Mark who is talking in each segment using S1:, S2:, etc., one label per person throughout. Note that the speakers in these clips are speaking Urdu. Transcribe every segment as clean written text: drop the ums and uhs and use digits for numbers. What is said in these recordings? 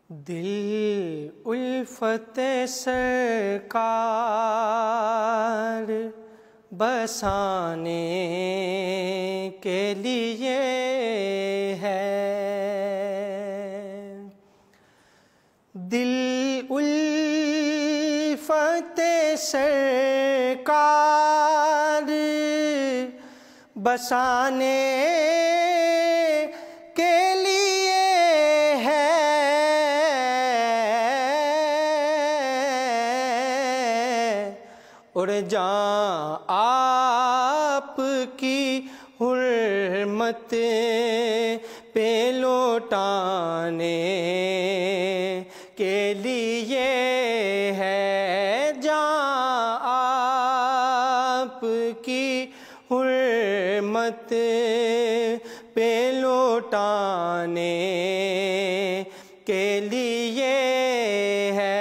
S1: دل الفت سرکار بسانے کے لیے ہے، دل الفت سرکار بسانے کے لیے ہے، اور جاں آپ کی حرمت پہ لوٹانے کے لیے ہے، جاں آپ کی حرمت پہ لوٹانے کے لیے ہے۔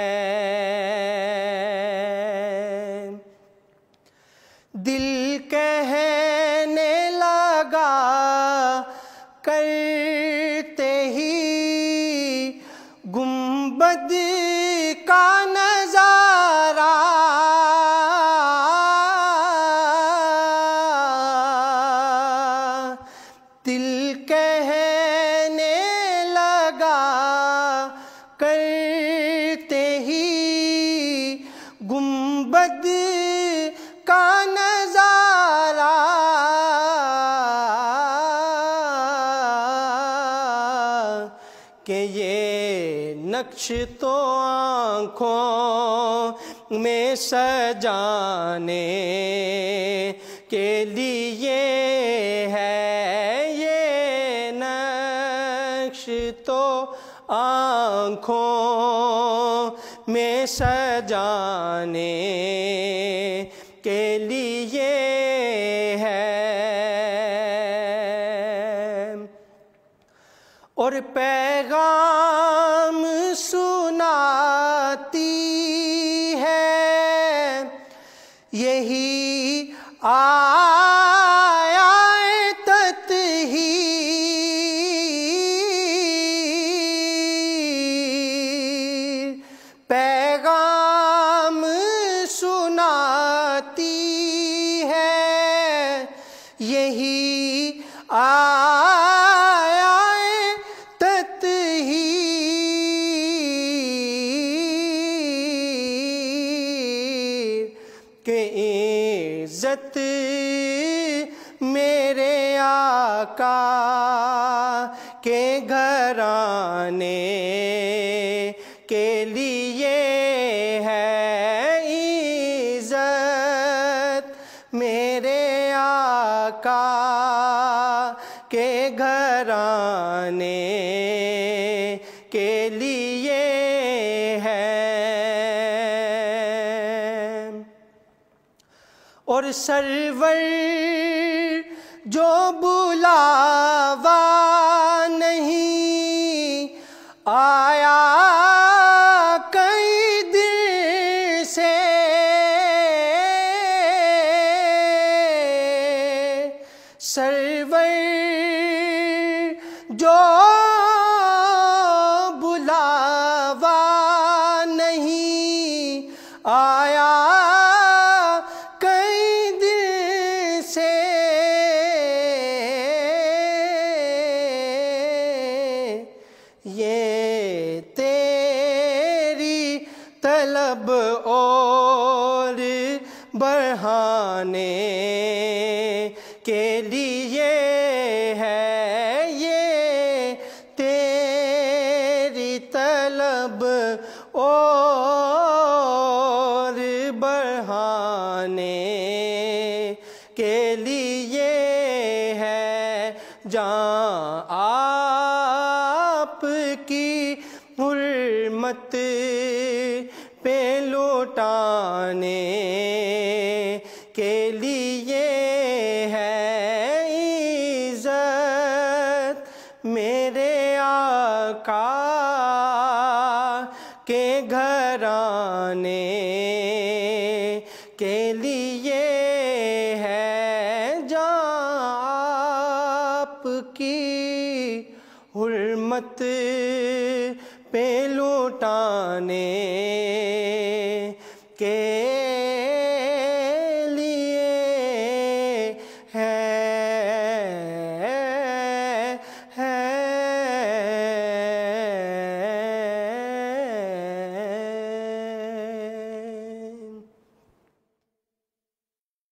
S1: دل کہنے لگا کرتے ہی گنبد کا نظارہ، دل کہنے لگا کرتے ہی گنبد کا نظارہ، کہ یہ نقش تو آنکھوں میں سجانے کے لیے ہے، یہ نقش تو آنکھوں میں سجانے کے لیے ہے، اور پیغام سناتی ہے یہی آیت تطہیر، پیغام سناتی ہے یہی آیت تطہیر، کہ عزت میرے آقا کے گھرانے کے لیے ہے، عزت میرے آقا کے گھرانے کے لیے ہے، اور سرور جو بلاوا نہیں آیا کئی دن سے، سرور جو بلاوا نہیں آیا کئی دن سے، یہ تیری طلب اور بڑھانے کے لیے ہے، یہ تیری طلب اور بڑھانے کے لیے ہے، جاں آپ کی حرمت پہ لوٹانے کے لیے ہے، عزت میرے آقا کے گھرانے کے لیے ہے، جاں آپ کی حرمت پہ لوٹانے کے